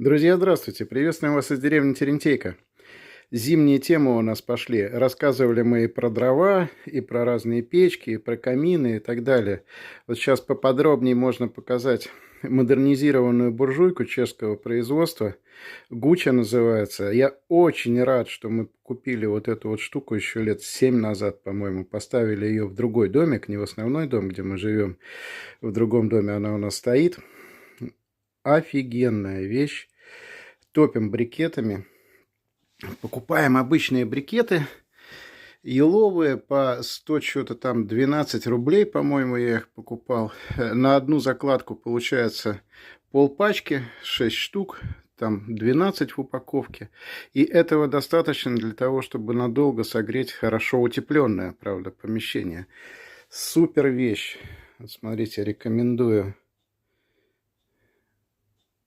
Друзья, здравствуйте! Приветствуем вас из деревни Терентейка. Зимние темы у нас пошли. Рассказывали мы и про дрова, и про разные печки, и про камины и так далее. Вот сейчас поподробнее можно показать модернизированную буржуйку чешского производства. Гуча называется. Я очень рад, что мы купили вот эту вот штуку еще лет 7 назад, по-моему. Поставили ее в другой домик, не в основной дом, где мы живем. В другом доме она у нас стоит. Офигенная вещь. Топим брикетами. Покупаем обычные брикеты еловые по 100 что-то там 12 рублей, по-моему, я их покупал. На одну закладку получается полпачки, 6 штук, там 12 в упаковке. И этого достаточно для того, чтобы надолго согреть хорошо утепленное, правда, помещение. Супер вещь. Вот смотрите, рекомендую